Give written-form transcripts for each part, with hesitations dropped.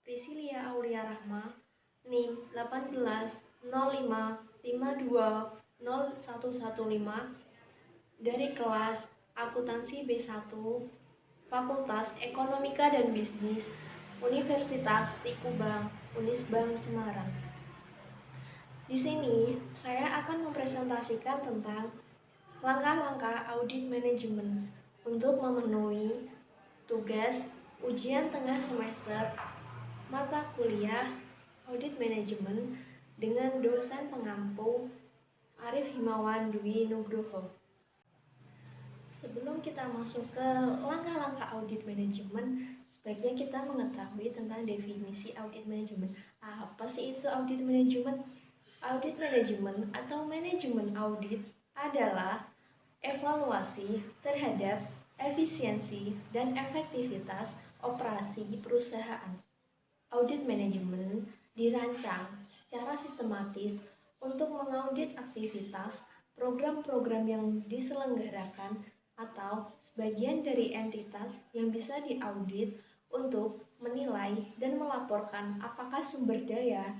Priscilia Aulia Rahma, NIM 1805520115 dari kelas Akuntansi B1, Fakultas Ekonomika dan Bisnis, Universitas Tikubang, Unisbank Semarang. Di sini, saya akan mempresentasikan tentang langkah-langkah audit manajemen untuk memenuhi tugas ujian tengah semester mata kuliah Audit Manajemen dengan dosen pengampu Arif Himawan Dwi Nugroho. Sebelum kita masuk ke langkah-langkah audit manajemen, sebaiknya kita mengetahui tentang definisi audit manajemen. Apa sih itu audit manajemen? Audit manajemen atau manajemen audit adalah evaluasi terhadap efisiensi dan efektivitas operasi perusahaan. Audit manajemen dirancang secara sistematis untuk mengaudit aktivitas program-program yang diselenggarakan atau sebagian dari entitas yang bisa diaudit untuk menilai dan melaporkan apakah sumber daya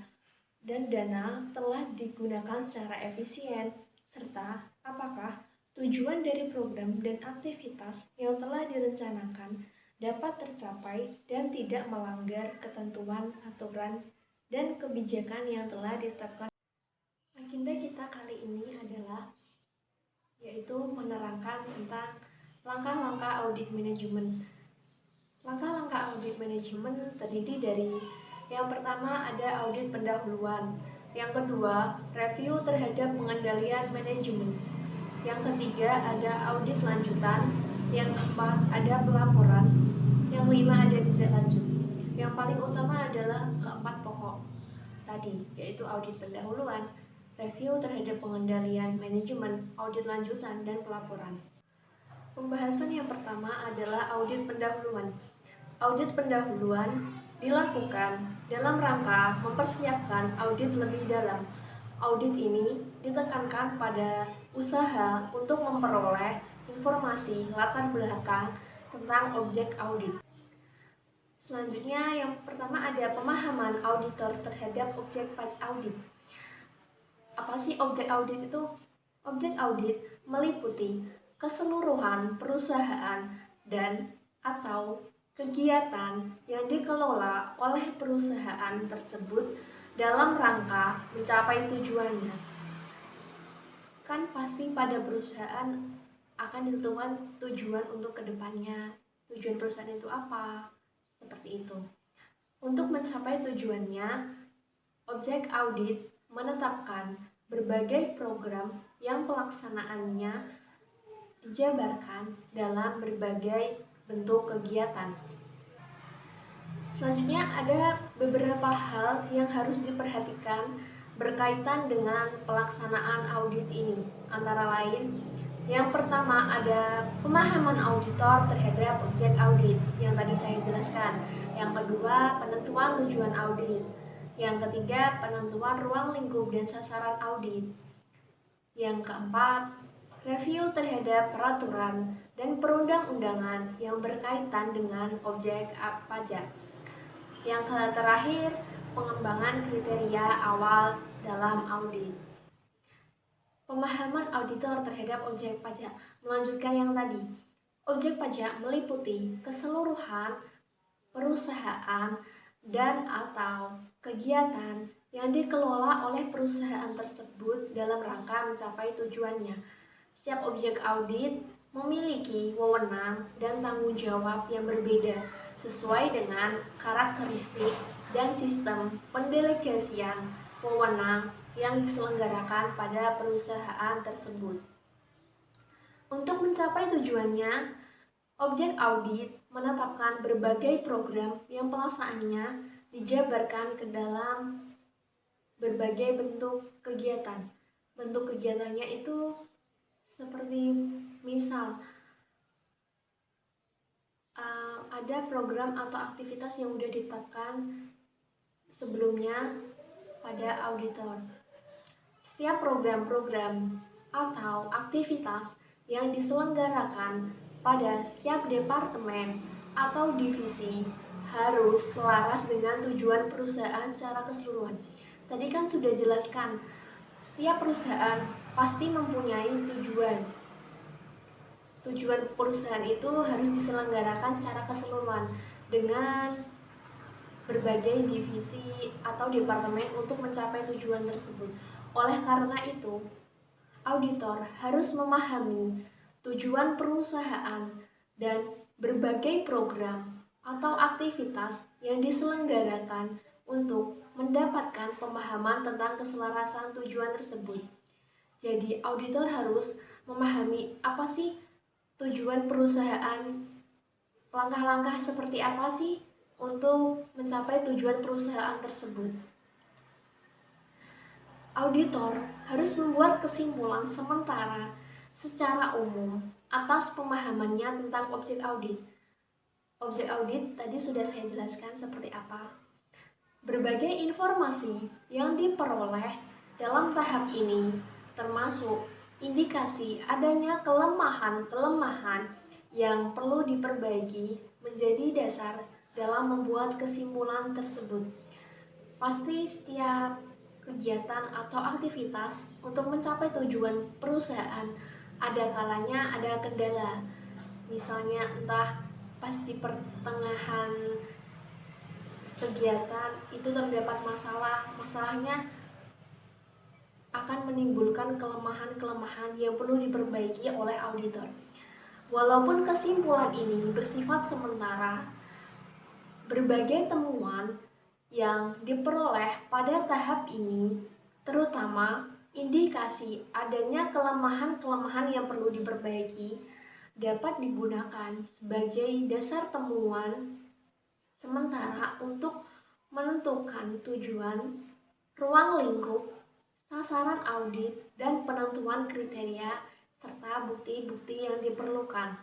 dan dana telah digunakan secara efisien, serta apakah tujuan dari program dan aktivitas yang telah direncanakan dapat tercapai dan tidak melanggar ketentuan, aturan, dan kebijakan yang telah ditetapkan. Agenda kita kali ini adalah yaitu menerangkan tentang langkah-langkah audit manajemen. Langkah-langkah audit manajemen terdiri dari yang pertama ada audit pendahuluan, yang kedua review terhadap pengendalian manajemen, yang ketiga ada audit lanjutan, yang keempat ada pelaporan, yang kelima ada tindak lanjut. Yang paling utama adalah keempat pokok tadi, yaitu audit pendahuluan, review terhadap pengendalian manajemen, audit lanjutan, dan pelaporan. Pembahasan yang pertama adalah audit pendahuluan. Audit pendahuluan dilakukan dalam rangka mempersiapkan audit lebih dalam. Audit ini ditekankan pada usaha untuk memperoleh informasi latar belakang tentang objek audit. Selanjutnya, yang pertama ada pemahaman auditor terhadap objek audit. Apa sih objek audit itu? Objek audit meliputi keseluruhan perusahaan dan atau kegiatan yang dikelola oleh perusahaan tersebut dalam rangka mencapai tujuannya. Kan pasti pada perusahaan akan ditentukan tujuan untuk kedepannya. Tujuan perusahaan itu apa? Seperti itu. Untuk mencapai tujuannya, objek audit menetapkan berbagai program yang pelaksanaannya dijabarkan dalam berbagai bentuk kegiatan. Selanjutnya ada beberapa hal yang harus diperhatikan berkaitan dengan pelaksanaan audit ini. Antara lain, yang pertama ada pemahaman auditor terhadap objek audit yang tadi saya jelaskan. Yang kedua, penentuan tujuan audit. Yang ketiga, penentuan ruang lingkup dan sasaran audit. Yang keempat, review terhadap peraturan dan perundang-undangan yang berkaitan dengan objek pajak. Yang terakhir, pengembangan kriteria awal dalam audit. Pemahaman auditor terhadap objek pajak melanjutkan yang tadi. Objek pajak meliputi keseluruhan perusahaan dan atau kegiatan yang dikelola oleh perusahaan tersebut dalam rangka mencapai tujuannya. Setiap objek audit memiliki wewenang dan tanggung jawab yang berbeda sesuai dengan karakteristik dan sistem pendelegasian wewenang yang diselenggarakan pada perusahaan tersebut. Untuk mencapai tujuannya, objek audit menetapkan berbagai program yang pelaksanaannya dijabarkan ke dalam berbagai bentuk kegiatan. Bentuk kegiatannya itu seperti misal ada program atau aktivitas yang sudah ditetapkan sebelumnya pada auditor. Setiap program-program atau aktivitas yang diselenggarakan pada setiap departemen atau divisi harus selaras dengan tujuan perusahaan secara keseluruhan. Tadi kan sudah jelaskan, setiap perusahaan pasti mempunyai tujuan. Tujuan perusahaan itu harus diselenggarakan secara keseluruhan dengan berbagai divisi atau departemen untuk mencapai tujuan tersebut. Oleh karena itu, auditor harus memahami tujuan perusahaan dan berbagai program atau aktivitas yang diselenggarakan untuk mendapatkan pemahaman tentang keselarasan tujuan tersebut. Jadi, auditor harus memahami apa sih tujuan perusahaan, langkah-langkah seperti apa sih untuk mencapai tujuan perusahaan tersebut. Auditor harus membuat kesimpulan sementara secara umum atas pemahamannya tentang objek audit. Objek audit tadi sudah saya jelaskan seperti apa. Berbagai informasi yang diperoleh dalam tahap ini termasuk indikasi adanya kelemahan-kelemahan yang perlu diperbaiki menjadi dasar dalam membuat kesimpulan tersebut. Pasti setiap kegiatan atau aktivitas untuk mencapai tujuan perusahaan ada kalanya ada kendala. Misalnya entah pas di pertengahan kegiatan itu terdapat masalahnya akan menimbulkan kelemahan-kelemahan yang perlu diperbaiki oleh auditor. Walaupun kesimpulan ini bersifat sementara, berbagai temuan yang diperoleh pada tahap ini, terutama indikasi adanya kelemahan-kelemahan yang perlu diperbaiki, dapat digunakan sebagai dasar temuan sementara untuk menentukan tujuan, ruang lingkup, sasaran audit, dan penentuan kriteria serta bukti-bukti yang diperlukan.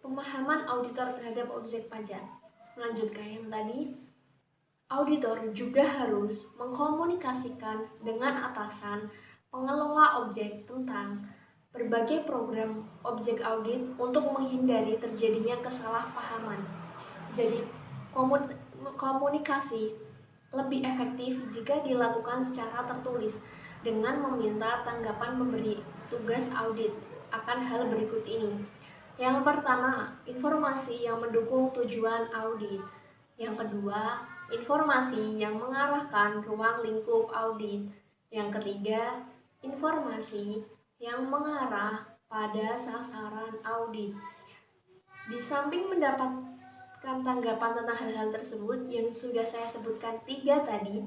Pemahaman auditor terhadap objek pajak. Melanjutkan yang tadi, auditor juga harus mengkomunikasikan dengan atasan pengelola objek tentang berbagai program objek audit untuk menghindari terjadinya kesalahpahaman. Jadi, komunikasi lebih efektif jika dilakukan secara tertulis dengan meminta tanggapan pemberi tugas audit akan hal berikut ini. Yang pertama, informasi yang mendukung tujuan audit. Yang kedua, informasi yang mengarahkan ruang lingkup audit. Yang ketiga, informasi yang mengarah pada sasaran audit. Di samping mendapatkan tanggapan tentang hal-hal tersebut yang sudah saya sebutkan 3 tadi,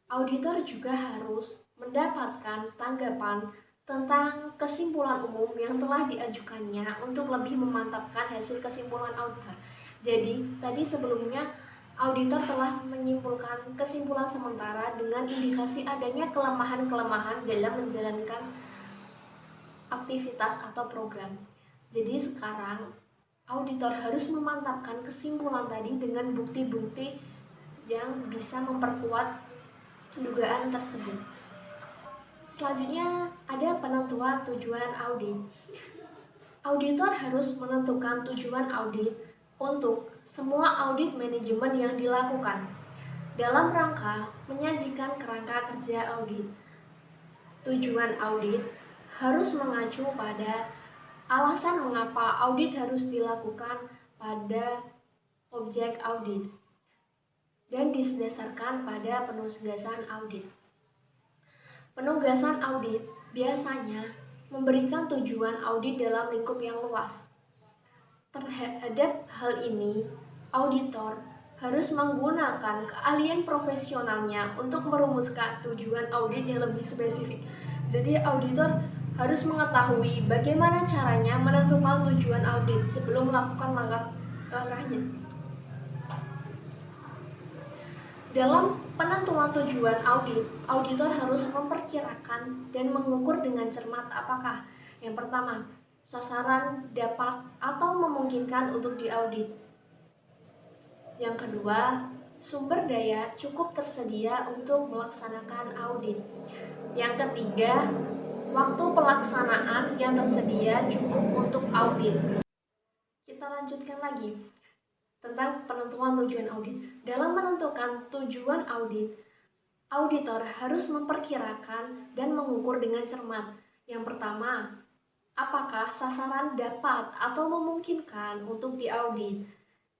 auditor juga harus mendapatkan tanggapan tentang kesimpulan umum yang telah diajukannya untuk lebih memantapkan hasil kesimpulan auditor. Jadi, tadi sebelumnya auditor telah menyimpulkan kesimpulan sementara dengan indikasi adanya kelemahan-kelemahan dalam menjalankan aktivitas atau program. Jadi sekarang auditor harus memantapkan kesimpulan tadi dengan bukti-bukti yang bisa memperkuat dugaan tersebut. Selanjutnya ada penentuan tujuan audit. Auditor harus menentukan tujuan audit untuk semua audit manajemen yang dilakukan dalam rangka menyajikan kerangka kerja audit. Tujuan audit harus mengacu pada alasan mengapa audit harus dilakukan pada objek audit dan didasarkan pada penugasan audit. Penugasan audit biasanya memberikan tujuan audit dalam lingkup yang luas. Terhadap hal ini, auditor harus menggunakan keahlian profesionalnya untuk merumuskan tujuan audit yang lebih spesifik. Jadi auditor harus mengetahui bagaimana caranya menentukan tujuan audit sebelum melakukan langkah-langkahnya. Dalam penentuan tujuan audit, auditor harus memperkirakan dan mengukur dengan cermat apakah yang pertama, sasaran dapat atau memungkinkan untuk diaudit. Yang kedua, sumber daya cukup tersedia untuk melaksanakan audit. Yang ketiga, waktu pelaksanaan yang tersedia cukup untuk audit. Kita lanjutkan lagi tentang penentuan tujuan audit. Dalam menentukan tujuan audit, auditor harus memperkirakan dan mengukur dengan cermat. Yang pertama, apakah sasaran dapat atau memungkinkan untuk diaudit?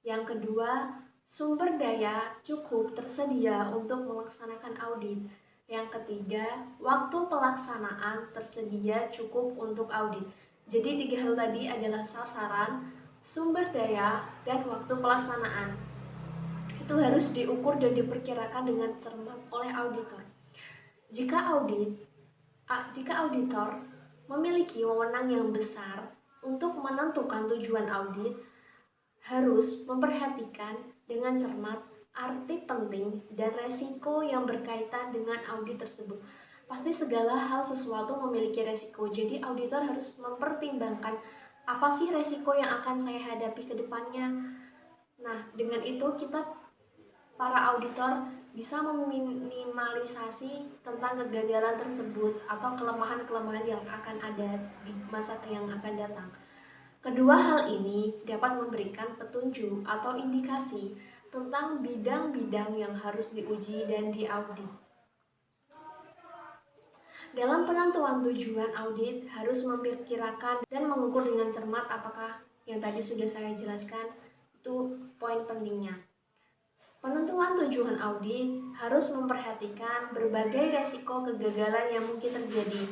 Yang kedua, sumber daya cukup tersedia untuk melaksanakan audit. Yang ketiga, waktu pelaksanaan tersedia cukup untuk audit. Jadi 3 hal tadi adalah sasaran, sumber daya, dan waktu pelaksanaan. Itu harus diukur dan diperkirakan dengan cermat oleh auditor. Jika auditor memiliki wewenang yang besar untuk menentukan tujuan audit, harus memperhatikan dengan cermat arti penting dan resiko yang berkaitan dengan audit tersebut. Pasti segala hal sesuatu memiliki resiko, jadi auditor harus mempertimbangkan apa sih resiko yang akan saya hadapi ke depannya. Nah, dengan itu para auditor bisa meminimalisasi tentang kegagalan tersebut atau kelemahan-kelemahan yang akan ada di masa yang akan datang. Kedua hal ini dapat memberikan petunjuk atau indikasi tentang bidang-bidang yang harus diuji dan diaudit. Dalam penentuan tujuan audit harus memperkirakan dan mengukur dengan cermat apakah yang tadi sudah saya jelaskan itu poin pentingnya. Penentuan tujuan audit harus memperhatikan berbagai resiko kegagalan yang mungkin terjadi,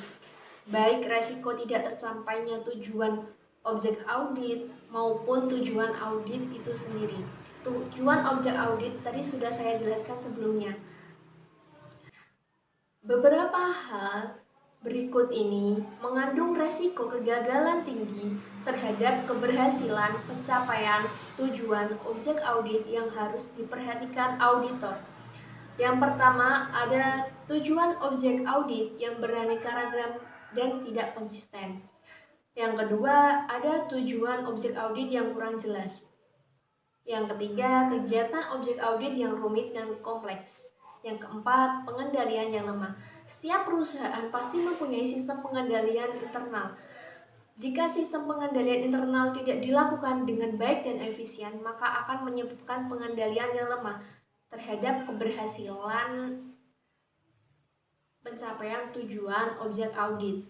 baik resiko tidak tercapainya tujuan objek audit maupun tujuan audit itu sendiri. Tujuan objek audit tadi sudah saya jelaskan sebelumnya. Beberapa hal berikut ini mengandung resiko kegagalan tinggi terhadap keberhasilan pencapaian tujuan objek audit yang harus diperhatikan auditor. Yang pertama, ada tujuan objek audit yang beraneka ragam dan tidak konsisten. Yang kedua, ada tujuan objek audit yang kurang jelas. Yang ketiga, kegiatan objek audit yang rumit dan kompleks. Yang keempat, pengendalian yang lemah. Setiap perusahaan pasti mempunyai sistem pengendalian internal. Jika sistem pengendalian internal tidak dilakukan dengan baik dan efisien, maka akan menyebabkan pengendalian yang lemah terhadap keberhasilan pencapaian tujuan objek audit.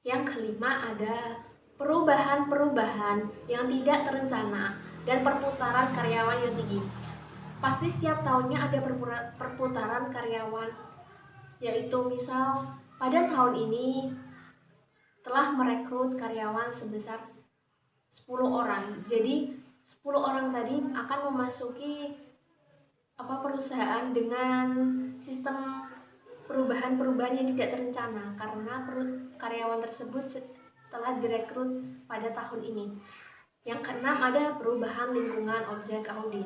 Yang kelima, ada perubahan-perubahan yang tidak terencana dan perputaran karyawan yang tinggi. Pasti setiap tahunnya ada perputaran karyawan, yaitu misal pada tahun ini telah merekrut karyawan sebesar 10 orang. Jadi 10 orang tadi akan memasuki perusahaan dengan sistem perubahan-perubahan yang tidak terencana karena karyawan tersebut telah direkrut pada tahun ini. Yang keenam, ada perubahan lingkungan objek audit.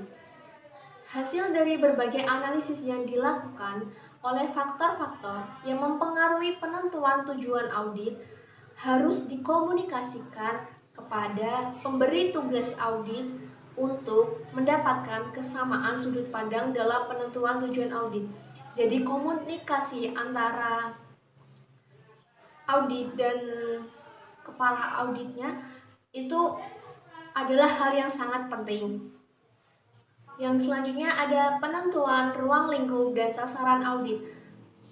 Hasil dari berbagai analisis yang dilakukan oleh faktor-faktor yang mempengaruhi penentuan tujuan audit harus dikomunikasikan kepada pemberi tugas audit untuk mendapatkan kesamaan sudut pandang dalam penentuan tujuan audit. Jadi komunikasi antara audit dan kepala auditnya itu adalah hal yang sangat penting. Yang selanjutnya ada penentuan ruang lingkup dan sasaran audit.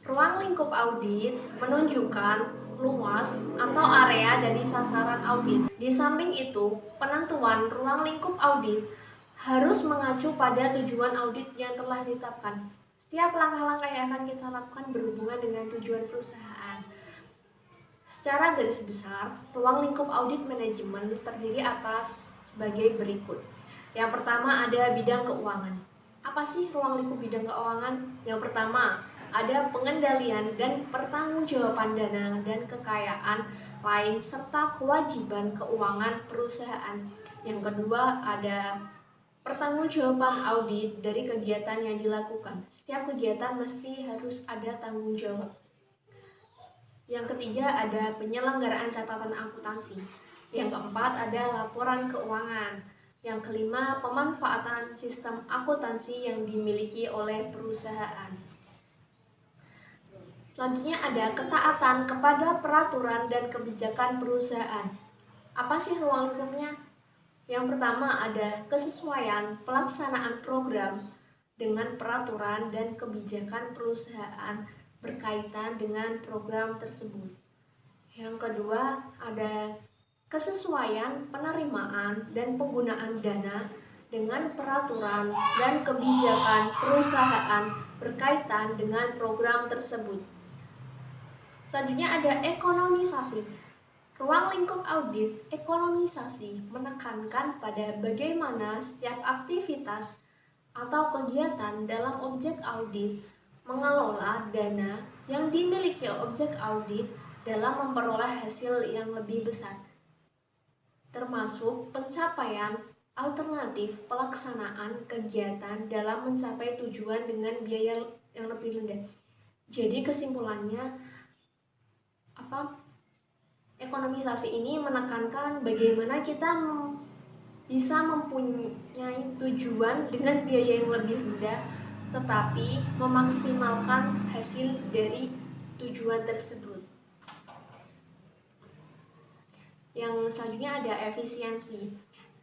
Ruang lingkup audit menunjukkan luas atau area dari sasaran audit. Di samping itu, penentuan ruang lingkup audit harus mengacu pada tujuan audit yang telah ditetapkan. Setiap langkah-langkah yang akan kita lakukan berhubungan dengan tujuan perusahaan. Secara garis besar, ruang lingkup audit manajemen terdiri atas sebagai berikut. Yang pertama ada bidang keuangan. Apa sih ruang lingkup bidang keuangan? Yang pertama, ada pengendalian dan pertanggungjawaban dana dan kekayaan lain serta kewajiban keuangan perusahaan. Yang kedua, ada pertanggungjawaban audit dari kegiatan yang dilakukan. Setiap kegiatan mesti harus ada tanggung jawab. Yang ketiga, ada penyelenggaraan catatan akuntansi. Yang keempat, ada laporan keuangan. Yang kelima, pemanfaatan sistem akuntansi yang dimiliki oleh perusahaan. Selanjutnya ada ketaatan kepada peraturan dan kebijakan perusahaan. Apa sih ruang lingkupnya? Yang pertama ada kesesuaian pelaksanaan program dengan peraturan dan kebijakan perusahaan berkaitan dengan program tersebut. Yang kedua ada kesesuaian penerimaan dan penggunaan dana dengan peraturan dan kebijakan perusahaan berkaitan dengan program tersebut. Selanjutnya ada ekonomisasi. Ruang lingkup audit ekonomisasi menekankan pada bagaimana setiap aktivitas atau kegiatan dalam objek audit mengelola dana yang dimiliki objek audit dalam memperoleh hasil yang lebih besar, termasuk pencapaian alternatif pelaksanaan kegiatan dalam mencapai tujuan dengan biaya yang lebih rendah. Jadi kesimpulannya ekonomisasi ini menekankan bagaimana kita bisa mempunyai tujuan dengan biaya yang lebih rendah tetapi memaksimalkan hasil dari tujuan tersebut. Yang selanjutnya ada efisiensi.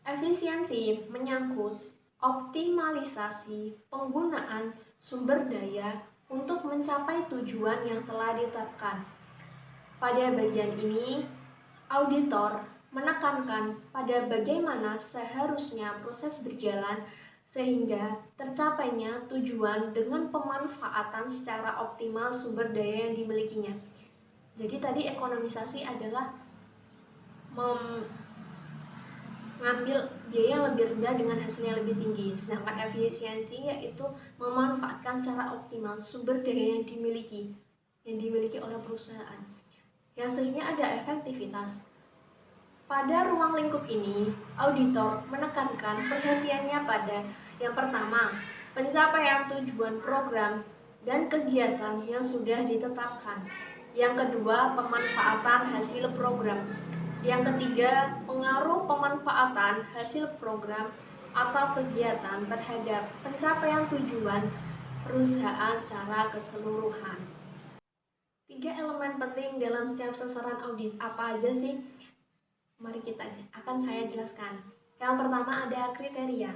Efisiensi menyangkut optimalisasi penggunaan sumber daya untuk mencapai tujuan yang telah ditetapkan. Pada bagian ini, auditor menekankan pada bagaimana seharusnya proses berjalan sehingga tercapainya tujuan dengan pemanfaatan secara optimal sumber daya yang dimilikinya. Jadi tadi ekonomisasi adalah mengambil biaya yang lebih rendah dengan hasilnya lebih tinggi, sedangkan efisiensi yaitu memanfaatkan secara optimal sumber daya yang dimiliki oleh perusahaan. Yang selanjutnya ada efektivitas. Pada ruang lingkup ini, auditor menekankan perhatiannya pada yang pertama, pencapaian tujuan program dan kegiatan yang sudah ditetapkan. Yang kedua, pemanfaatan hasil program. Yang ketiga, pengaruh pemanfaatan hasil program atau kegiatan terhadap pencapaian tujuan perusahaan secara keseluruhan. 3 elemen penting dalam setiap sasaran audit apa aja sih? Mari akan saya jelaskan. Yang pertama ada kriteria.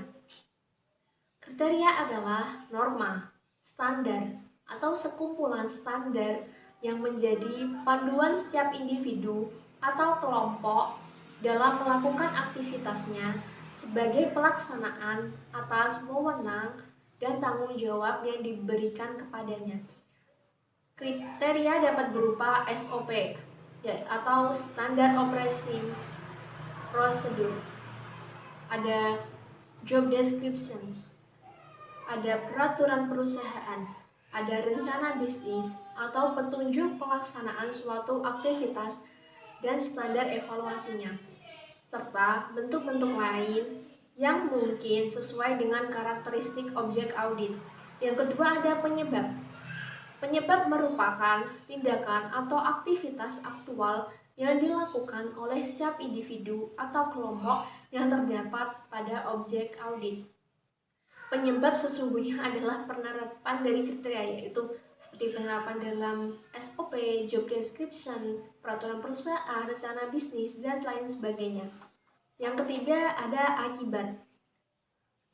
Kriteria adalah norma, standar, atau sekumpulan standar yang menjadi panduan setiap individu atau kelompok dalam melakukan aktivitasnya sebagai pelaksanaan atas wewenang dan tanggung jawab yang diberikan kepadanya. Kriteria dapat berupa SOP atau Standard Operating Procedure, ada Job Description, ada peraturan perusahaan, ada rencana bisnis atau petunjuk pelaksanaan suatu aktivitas dan standar evaluasinya, serta bentuk-bentuk lain yang mungkin sesuai dengan karakteristik objek audit. Yang kedua ada penyebab. Penyebab merupakan tindakan atau aktivitas aktual yang dilakukan oleh setiap individu atau kelompok yang terdapat pada objek audit. Penyebab sesungguhnya adalah penerapan dari kriteria, yaitu seperti penerapan dalam SOP, job description, peraturan perusahaan, rencana bisnis, dan lain sebagainya. Yang ketiga ada akibat.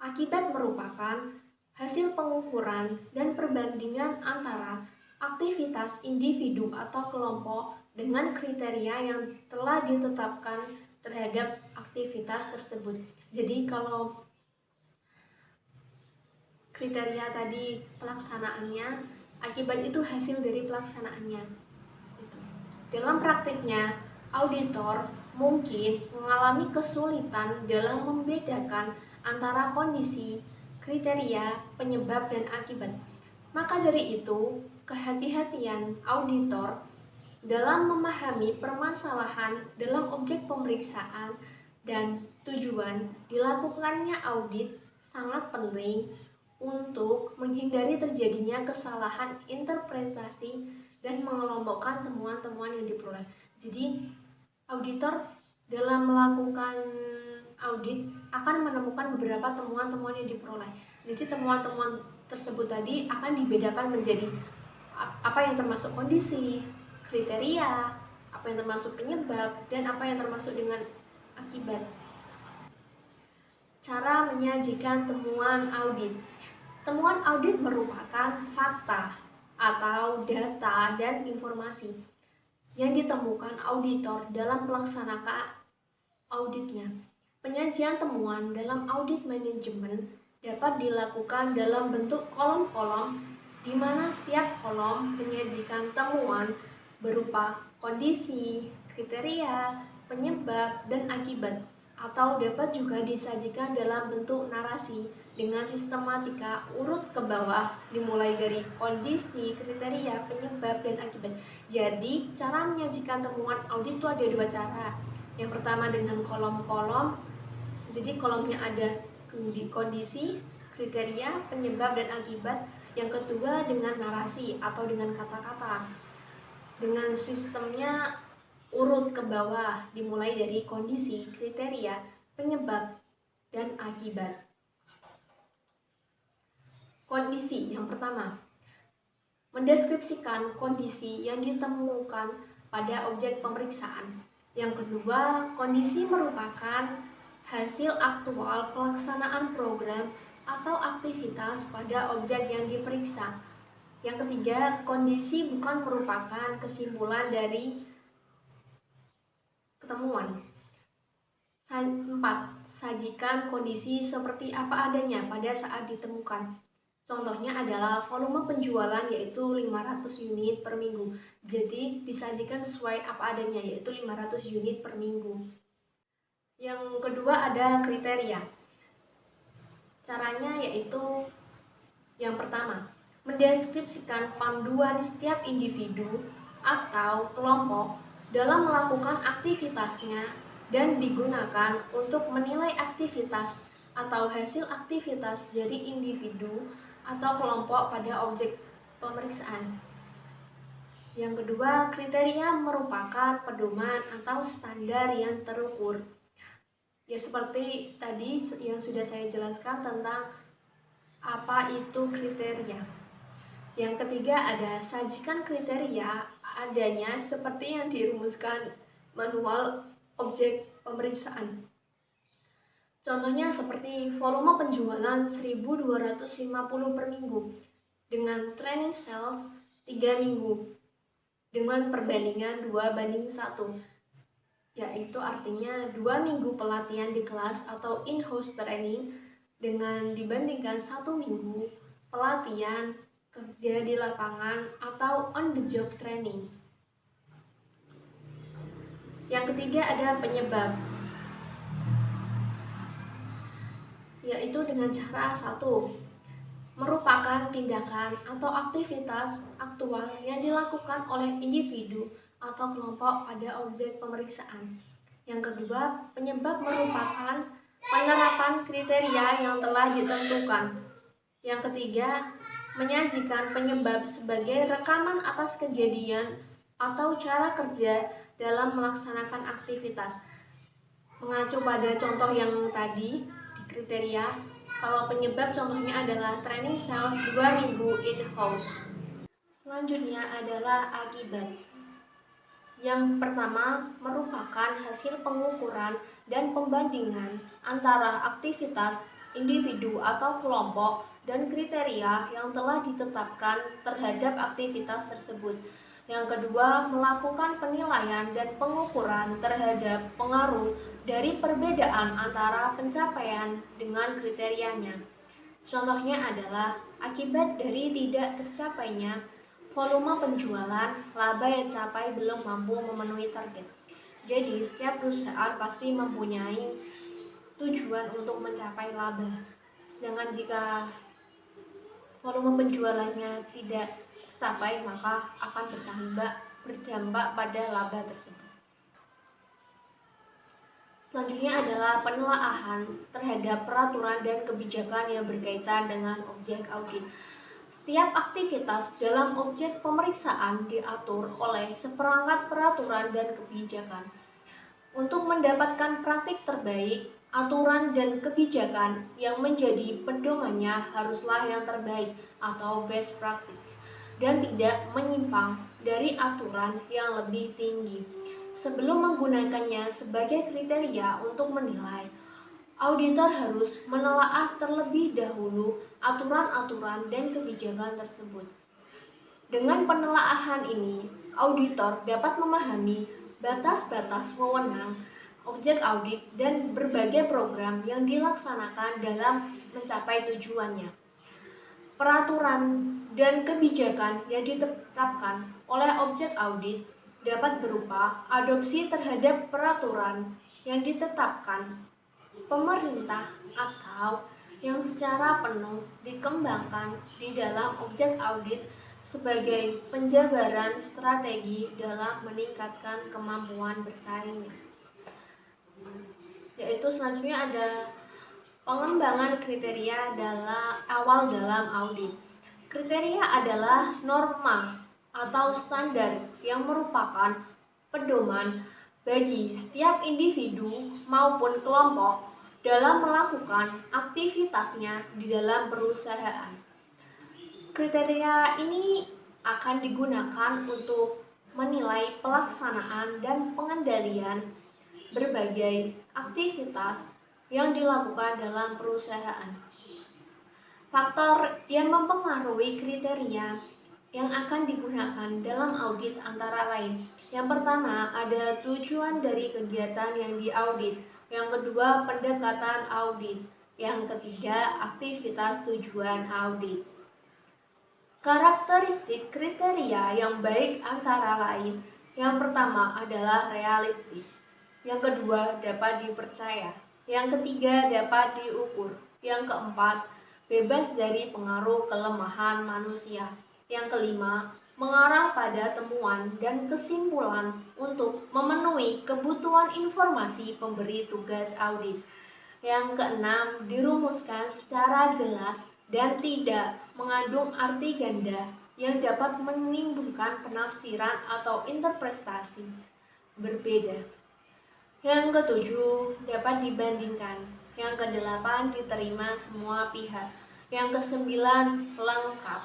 Akibat merupakan hasil pengukuran dan perbandingan antara aktivitas individu atau kelompok dengan kriteria yang telah ditetapkan terhadap aktivitas tersebut. Jadi kalau kriteria tadi pelaksanaannya, akibat itu hasil dari pelaksanaannya. Dalam praktiknya, auditor mungkin mengalami kesulitan dalam membedakan antara kondisi, kriteria, penyebab, dan akibat. Maka dari itu, kehati-hatian auditor dalam memahami permasalahan dalam objek pemeriksaan dan tujuan dilakukannya audit sangat penting untuk menghindari terjadinya kesalahan interpretasi dan mengelompokkan temuan-temuan yang diperoleh. Jadi, auditor dalam melakukan audit akan menemukan beberapa temuan-temuan yang diperoleh. Jadi temuan-temuan tersebut tadi akan dibedakan menjadi apa yang termasuk kondisi, kriteria, apa yang termasuk penyebab, dan apa yang termasuk dengan akibat. Cara menyajikan temuan audit. Temuan audit merupakan fakta atau data dan informasi yang ditemukan auditor dalam melaksanakan auditnya. Penyajian temuan dalam audit manajemen dapat dilakukan dalam bentuk kolom-kolom, di mana setiap kolom menyajikan temuan berupa kondisi, kriteria, penyebab, dan akibat, atau dapat juga disajikan dalam bentuk narasi dengan sistematika urut ke bawah dimulai dari kondisi, kriteria, penyebab, dan akibat. Jadi, cara menyajikan temuan audit itu ada dua cara. Yang pertama dengan kolom-kolom, jadi kolomnya ada di kondisi, kriteria, penyebab, dan akibat. Yang kedua dengan narasi atau dengan kata-kata, dengan sistemnya urut ke bawah dimulai dari kondisi, kriteria, penyebab, dan akibat. Kondisi yang pertama, mendeskripsikan kondisi yang ditemukan pada objek pemeriksaan. Yang kedua, kondisi merupakan hasil aktual pelaksanaan program atau aktivitas pada objek yang diperiksa. Yang ketiga, kondisi bukan merupakan kesimpulan dari ketemuan. 4. Sajikan kondisi seperti apa adanya pada saat ditemukan. Contohnya adalah volume penjualan yaitu 500 unit per minggu. Jadi disajikan sesuai apa adanya yaitu 500 unit per minggu. Yang kedua ada kriteria. Caranya yaitu yang pertama, mendeskripsikan panduan setiap individu atau kelompok dalam melakukan aktivitasnya dan digunakan untuk menilai aktivitas atau hasil aktivitas dari individu atau kelompok pada objek pemeriksaan. Yang kedua, kriteria merupakan pedoman atau standar yang terukur. Ya seperti tadi yang sudah saya jelaskan tentang apa itu kriteria. Yang ketiga ada sajikan kriteria adanya seperti yang dirumuskan manual objek pemeriksaan. Contohnya seperti volume penjualan 1250 per minggu dengan training sales 3 minggu dengan perbandingan 2:1, yaitu artinya 2 minggu pelatihan di kelas atau in-house training dengan dibandingkan 1 minggu pelatihan kerja di lapangan atau on the job training. Yang ketiga ada penyebab, yaitu dengan cara 1. Merupakan tindakan atau aktivitas aktual yang dilakukan oleh individu atau kelompok pada objek pemeriksaan. Yang kedua, penyebab merupakan penerapan kriteria yang telah ditentukan. Yang ketiga, menyajikan penyebab sebagai rekaman atas kejadian atau cara kerja dalam melaksanakan aktivitas. Mengacu pada contoh yang tadi di kriteria, kalau penyebab contohnya adalah training sales 2 minggu in-house. Selanjutnya adalah akibat. Yang pertama merupakan hasil pengukuran dan pembandingan antara aktivitas individu atau kelompok dan kriteria yang telah ditetapkan terhadap aktivitas tersebut. Yang kedua, melakukan penilaian dan pengukuran terhadap pengaruh dari perbedaan antara pencapaian dengan kriterianya. Contohnya adalah akibat dari tidak tercapainya volume penjualan, laba yang capai belum mampu memenuhi target. Jadi, setiap perusahaan pasti mempunyai tujuan untuk mencapai laba. Sedangkan jika volume penjualannya tidak tercapai, maka akan berdampak pada laba tersebut. Selanjutnya adalah penelaahan terhadap peraturan dan kebijakan yang berkaitan dengan objek audit. Setiap aktivitas dalam objek pemeriksaan diatur oleh seperangkat peraturan dan kebijakan. Untuk mendapatkan praktik terbaik, aturan dan kebijakan yang menjadi pedomannya haruslah yang terbaik atau best practice dan tidak menyimpang dari aturan yang lebih tinggi. Sebelum menggunakannya sebagai kriteria untuk menilai, Auditor harus menelaah terlebih dahulu aturan-aturan dan kebijakan tersebut. Dengan penelaahan ini, auditor dapat memahami batas-batas wewenang objek audit dan berbagai program yang dilaksanakan dalam mencapai tujuannya. Peraturan dan kebijakan yang ditetapkan oleh objek audit dapat berupa adopsi terhadap peraturan yang ditetapkan pemerintah atau yang secara penuh dikembangkan di dalam objek audit sebagai penjabaran strategi dalam meningkatkan kemampuan bersaingnya. Yaitu selanjutnya ada pengembangan kriteria dalam audit. Kriteria adalah norma atau standar yang merupakan pedoman bagi setiap individu maupun kelompok dalam melakukan aktivitasnya di dalam perusahaan. Kriteria ini akan digunakan untuk menilai pelaksanaan dan pengendalian berbagai aktivitas yang dilakukan dalam perusahaan. Faktor yang mempengaruhi kriteria yang akan digunakan dalam audit antara lain. Yang pertama, ada tujuan dari kegiatan yang diaudit. Yang kedua, pendekatan audit. Yang ketiga, aktivitas tujuan audit. Karakteristik kriteria yang baik antara lain. Yang pertama adalah realistis. Yang kedua, dapat dipercaya. Yang ketiga, dapat diukur. Yang keempat, bebas dari pengaruh kelemahan manusia. Yang kelima, mengarah pada temuan dan kesimpulan untuk memenuhi kebutuhan informasi pemberi tugas audit. Yang keenam, dirumuskan secara jelas dan tidak mengandung arti ganda yang dapat menimbulkan penafsiran atau interpretasi berbeda. Yang ketujuh, dapat dibandingkan. Yang kedelapan, diterima semua pihak. Yang kesembilan, lengkap.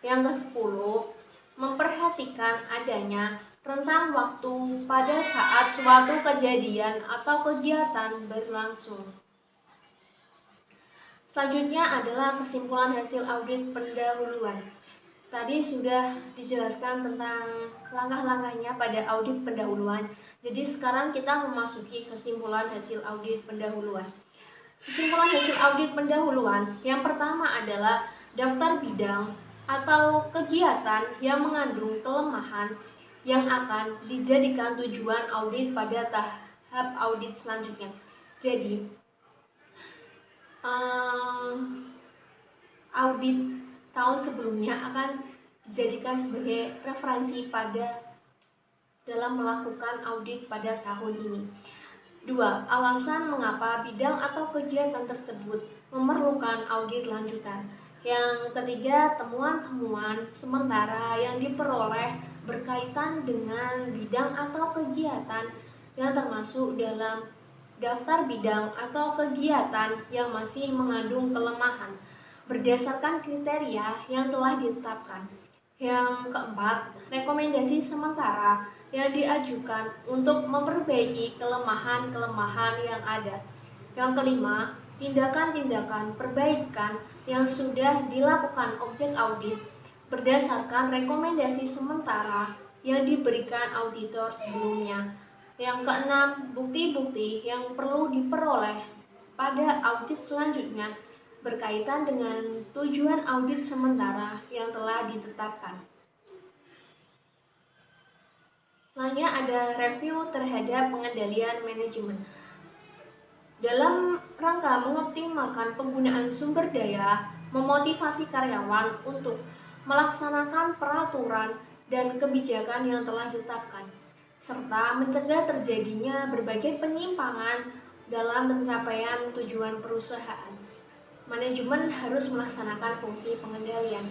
Yang kesepuluh, memperhatikan adanya rentang waktu pada saat suatu kejadian atau kegiatan berlangsung. Selanjutnya adalah kesimpulan hasil audit pendahuluan. Tadi sudah dijelaskan tentang langkah-langkahnya pada audit pendahuluan. Jadi sekarang kita memasuki kesimpulan hasil audit pendahuluan. Kesimpulan hasil audit pendahuluan yang pertama adalah daftar bidang atau kegiatan yang mengandung kelemahan yang akan dijadikan tujuan audit pada tahap audit selanjutnya. Jadi, audit tahun sebelumnya akan dijadikan sebagai referensi dalam melakukan audit pada tahun ini. 2. Alasan mengapa bidang atau kegiatan tersebut memerlukan audit lanjutan. Yang ketiga, temuan-temuan sementara yang diperoleh berkaitan dengan bidang atau kegiatan yang termasuk dalam daftar bidang atau kegiatan yang masih mengandung kelemahan berdasarkan kriteria yang telah ditetapkan. Yang keempat, rekomendasi sementara yang diajukan untuk memperbaiki kelemahan-kelemahan yang ada. Yang kelima, tindakan-tindakan perbaikan yang sudah dilakukan objek audit berdasarkan rekomendasi sementara yang diberikan auditor sebelumnya. Yang keenam, bukti-bukti yang perlu diperoleh pada audit selanjutnya berkaitan dengan tujuan audit sementara yang telah ditetapkan. Selanjutnya ada review terhadap pengendalian manajemen. Dalam rangka mengoptimalkan penggunaan sumber daya, memotivasi karyawan untuk melaksanakan peraturan dan kebijakan yang telah ditetapkan, serta mencegah terjadinya berbagai penyimpangan dalam pencapaian tujuan perusahaan. Manajemen harus melaksanakan fungsi pengendalian.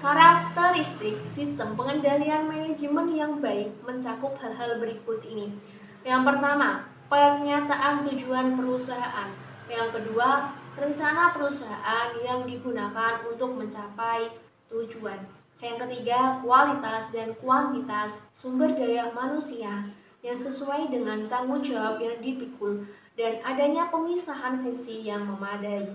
Karakteristik sistem pengendalian manajemen yang baik mencakup hal-hal berikut ini. Yang pertama, pernyataan tujuan perusahaan. Yang kedua, rencana perusahaan yang digunakan untuk mencapai tujuan. Yang ketiga, kualitas dan kuantitas sumber daya manusia yang sesuai dengan tanggung jawab yang dipikul, dan adanya pemisahan fungsi yang memadai.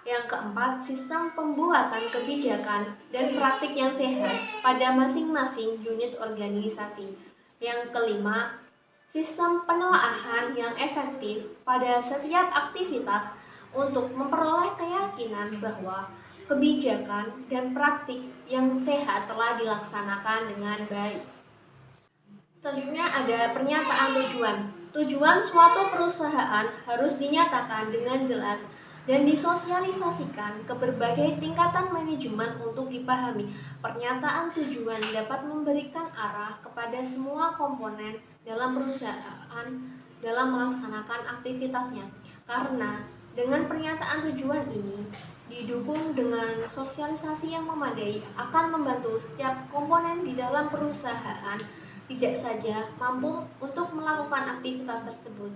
Yang keempat, sistem pembuatan kebijakan dan praktik yang sehat pada masing-masing unit organisasi. Yang kelima, sistem penelaahan yang efektif pada setiap aktivitas untuk memperoleh keyakinan bahwa kebijakan dan praktik yang sehat telah dilaksanakan dengan baik. Selanjutnya ada pernyataan tujuan. Tujuan suatu perusahaan harus dinyatakan dengan jelas dan disosialisasikan ke berbagai tingkatan manajemen untuk dipahami. Pernyataan tujuan dapat memberikan arah kepada semua komponen dalam perusahaan dalam melaksanakan aktivitasnya. Karena dengan pernyataan tujuan ini didukung dengan sosialisasi yang memadai akan membantu setiap komponen di dalam perusahaan tidak saja mampu untuk melakukan aktivitas tersebut,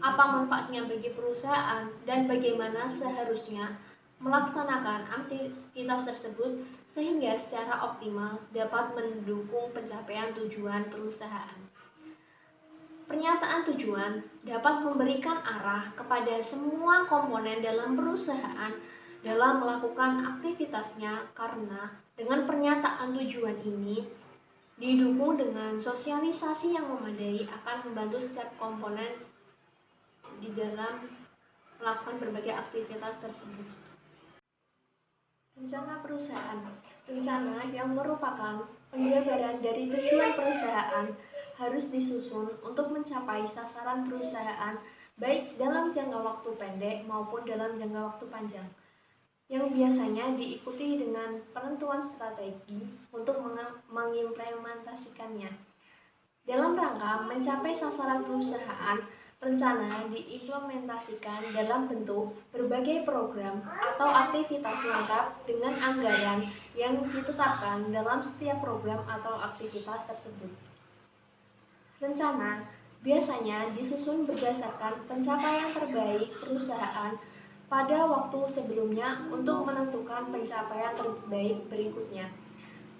apa manfaatnya bagi perusahaan, dan bagaimana seharusnya melaksanakan aktivitas tersebut sehingga secara optimal dapat mendukung pencapaian tujuan perusahaan. Pernyataan tujuan dapat memberikan arah kepada semua komponen dalam perusahaan dalam melakukan aktivitasnya karena dengan pernyataan tujuan ini didukung dengan sosialisasi yang memadai akan membantu setiap komponen di dalam melakukan berbagai aktivitas tersebut. Rencana perusahaan. Rencana yang merupakan penjabaran dari tujuan perusahaan harus disusun untuk mencapai sasaran perusahaan baik dalam jangka waktu pendek maupun dalam jangka waktu panjang, yang biasanya diikuti dengan penentuan strategi untuk mengimplementasikannya. Dalam rangka mencapai sasaran perusahaan, rencana diimplementasikan dalam bentuk berbagai program atau aktivitas lengkap dengan anggaran yang ditetapkan dalam setiap program atau aktivitas tersebut. Rencana biasanya disusun berdasarkan pencapaian terbaik perusahaan pada waktu sebelumnya untuk menentukan pencapaian terbaik berikutnya.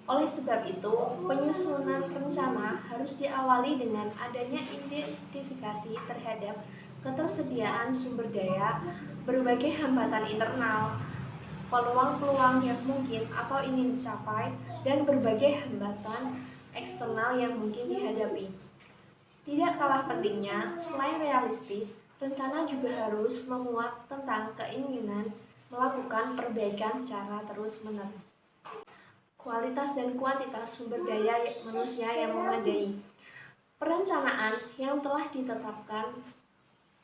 Oleh sebab itu, penyusunan rencana harus diawali dengan adanya identifikasi terhadap ketersediaan sumber daya, berbagai hambatan internal, peluang-peluang yang mungkin atau ingin dicapai, dan berbagai hambatan eksternal yang mungkin dihadapi. Tidak kalah pentingnya, selain realistis, rencana juga harus memuat tentang keinginan melakukan perbaikan secara terus-menerus. Kualitas dan kuantitas sumber daya manusia yang memadai. Perencanaan yang telah ditetapkan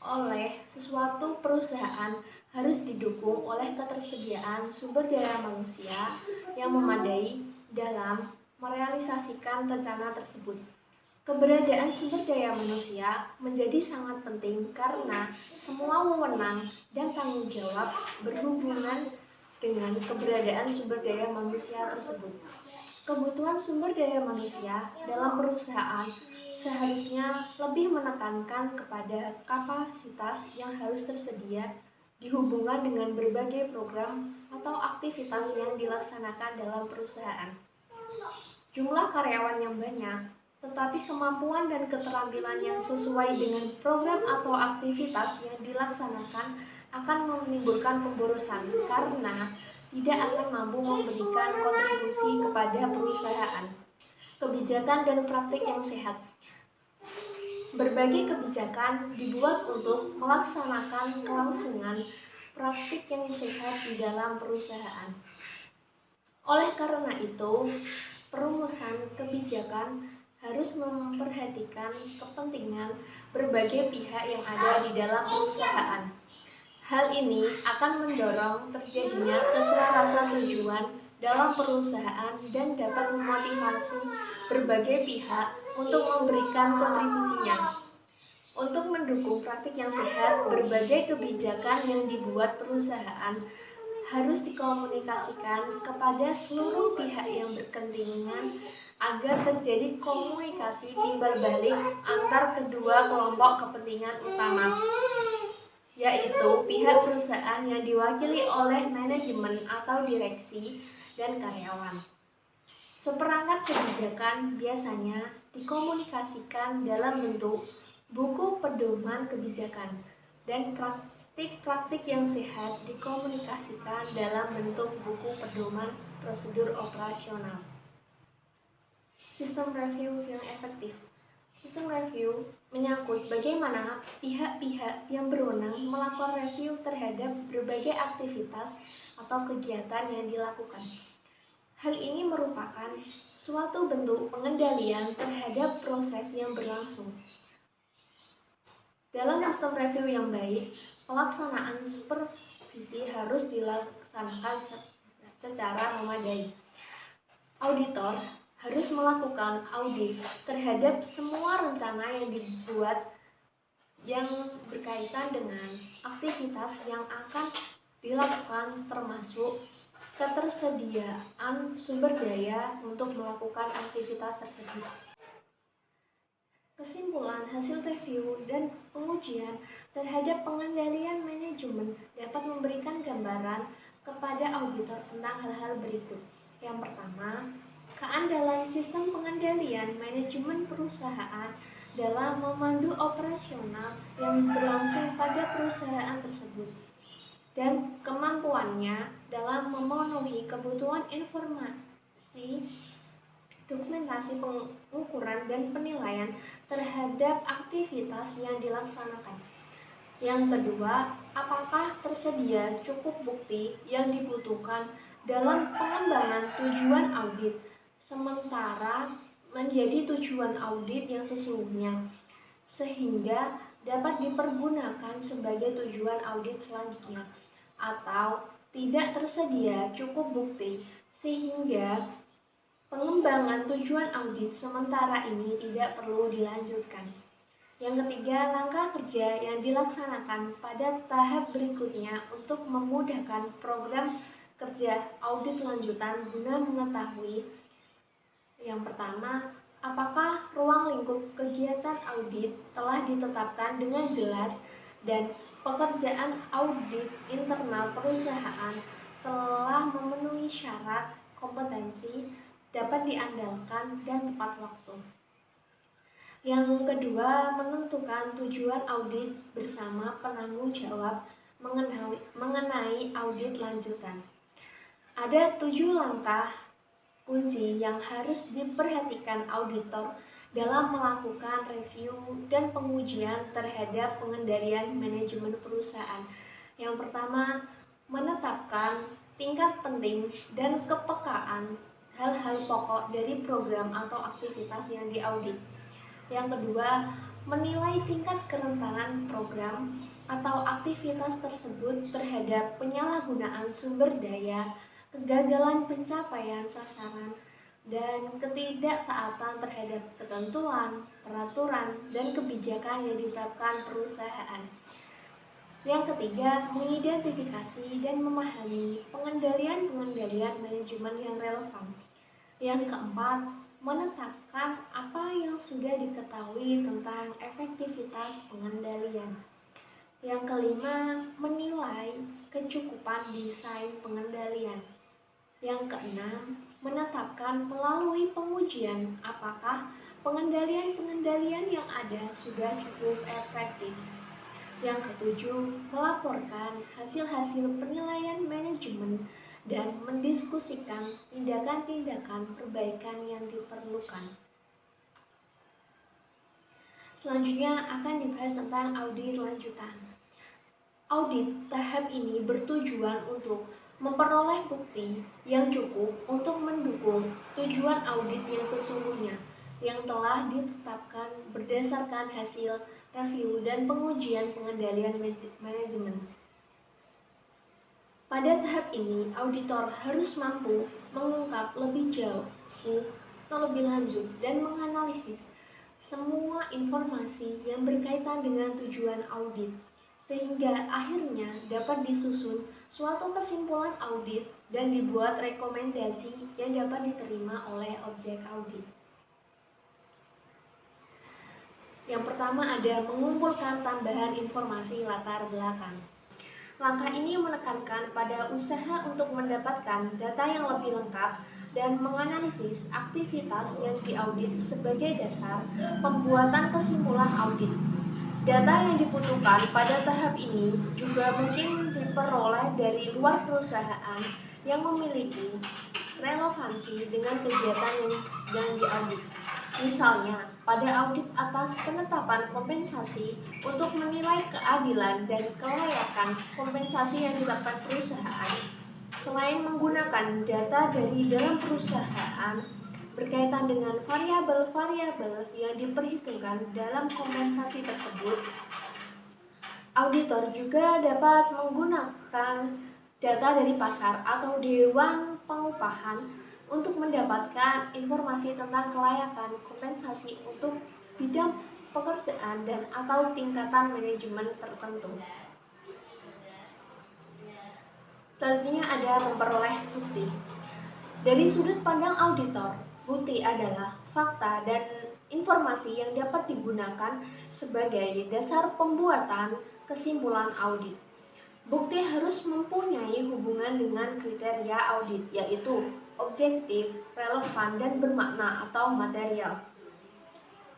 oleh sesuatu perusahaan harus didukung oleh ketersediaan sumber daya manusia yang memadai dalam merealisasikan rencana tersebut. Keberadaan sumber daya manusia menjadi sangat penting karena semua wewenang dan tanggung jawab berhubungan dengan keberadaan sumber daya manusia tersebut. Kebutuhan sumber daya manusia dalam perusahaan seharusnya lebih menekankan kepada kapasitas yang harus tersedia dihubungkan dengan berbagai program atau aktivitas yang dilaksanakan dalam perusahaan. Jumlah karyawan yang banyak, tetapi kemampuan dan keterampilan yang sesuai dengan program atau aktivitas yang dilaksanakan akan menimbulkan pemborosan karena tidak akan mampu memberikan kontribusi kepada perusahaan. Kebijakan dan praktik yang sehat. Berbagai kebijakan dibuat untuk melaksanakan kelangsungan praktik yang sehat di dalam perusahaan. Oleh karena itu, perumusan kebijakan harus memperhatikan kepentingan berbagai pihak yang ada di dalam perusahaan. Hal ini akan mendorong terjadinya keselarasan tujuan dalam perusahaan dan dapat memotivasi berbagai pihak untuk memberikan kontribusinya. Untuk mendukung praktik yang sehat, berbagai kebijakan yang dibuat perusahaan harus dikomunikasikan kepada seluruh pihak yang berkepentingan agar terjadi komunikasi timbal balik antar kedua kelompok kepentingan utama, yaitu pihak perusahaan yang diwakili oleh manajemen atau direksi dan karyawan. Seperangkat kebijakan biasanya dikomunikasikan dalam bentuk buku pedoman kebijakan, dan praktik-praktik yang sehat dikomunikasikan dalam bentuk buku pedoman prosedur operasional. Sistem review yang efektif. Sistem review menyangkut bagaimana pihak-pihak yang berwenang melakukan review terhadap berbagai aktivitas atau kegiatan yang dilakukan. Hal ini merupakan suatu bentuk pengendalian terhadap proses yang berlangsung. Dalam sistem review yang baik, pelaksanaan supervisi harus dilaksanakan secara memadai. Auditor harus melakukan audit terhadap semua rencana yang dibuat yang berkaitan dengan aktivitas yang akan dilakukan, termasuk ketersediaan sumber daya untuk melakukan aktivitas tersebut. Kesimpulan hasil review dan pengujian terhadap pengendalian manajemen dapat memberikan gambaran kepada auditor tentang hal-hal berikut. Yang pertama, keandalan sistem pengendalian manajemen perusahaan dalam memandu operasional yang berlangsung pada perusahaan tersebut, dan kemampuannya dalam memenuhi kebutuhan informasi, dokumentasi, pengukuran, dan penilaian terhadap aktivitas yang dilaksanakan. Yang kedua, apakah tersedia cukup bukti yang dibutuhkan dalam pengembangan tujuan audit, sementara menjadi tujuan audit yang sesungguhnya, sehingga dapat dipergunakan sebagai tujuan audit selanjutnya, atau tidak tersedia cukup bukti sehingga pengembangan tujuan audit sementara ini tidak perlu dilanjutkan. Yang ketiga, langkah kerja yang dilaksanakan pada tahap berikutnya untuk memudahkan program kerja audit lanjutan guna mengetahui: yang pertama, apakah ruang lingkup kegiatan audit telah ditetapkan dengan jelas dan pekerjaan audit internal perusahaan telah memenuhi syarat, kompetensi, dapat diandalkan, dan tepat waktu. Yang kedua, menentukan tujuan audit bersama penanggung jawab mengenai audit lanjutan. Ada 7 langkah kunci yang harus diperhatikan auditor dalam melakukan review dan pengujian terhadap pengendalian manajemen perusahaan. Yang pertama, menetapkan tingkat penting dan kepekaan hal-hal pokok dari program atau aktivitas yang diaudit. Yang kedua, menilai tingkat kerentanan program atau aktivitas tersebut terhadap penyalahgunaan sumber daya, kegagalan pencapaian sasaran, dan ketidaktaatan terhadap ketentuan, peraturan, dan kebijakan yang ditetapkan perusahaan. Yang ketiga, mengidentifikasi dan memahami pengendalian manajemen yang relevan. Yang keempat, menetapkan apa yang sudah diketahui tentang efektivitas pengendalian. Yang kelima, menilai kecukupan desain pengendalian. Yang keenam, menetapkan melalui pengujian apakah pengendalian yang ada sudah cukup efektif. Yang ketujuh, melaporkan hasil-hasil penilaian manajemen dan mendiskusikan tindakan-tindakan perbaikan yang diperlukan. Selanjutnya akan dibahas tentang audit lanjutan. Audit tahap ini bertujuan untuk memperoleh bukti yang cukup untuk mendukung tujuan audit yang sesungguhnya yang telah ditetapkan berdasarkan hasil review dan pengujian pengendalian manajemen. Pada tahap ini, auditor harus mampu mengungkap lebih jauh atau lebih lanjut dan menganalisis semua informasi yang berkaitan dengan tujuan audit, sehingga akhirnya dapat disusun suatu kesimpulan audit dan dibuat rekomendasi yang dapat diterima oleh objek audit. Yang pertama ada mengumpulkan tambahan informasi latar belakang. Langkah ini menekankan pada usaha untuk mendapatkan data yang lebih lengkap dan menganalisis aktivitas yang diaudit sebagai dasar pembuatan kesimpulan audit. Data yang dibutuhkan pada tahap ini juga mungkin diperoleh dari luar perusahaan yang memiliki relevansi dengan kegiatan yang sedang diaudit. Misalnya, pada audit atas penetapan kompensasi untuk menilai keadilan dan kelayakan kompensasi yang dilakukan perusahaan, selain menggunakan data dari dalam perusahaan berkaitan dengan variabel-variabel yang diperhitungkan dalam kompensasi tersebut, auditor juga dapat menggunakan data dari pasar atau dewan pengupahan untuk mendapatkan informasi tentang kelayakan kompensasi untuk bidang pekerjaan dan atau tingkatan manajemen tertentu. Selanjutnya ada memperoleh bukti. Dari sudut pandang auditor, bukti adalah fakta dan informasi yang dapat digunakan sebagai dasar pembuatan kesimpulan audit. Bukti harus mempunyai hubungan dengan kriteria audit, yaitu objektif, relevan, dan bermakna atau material.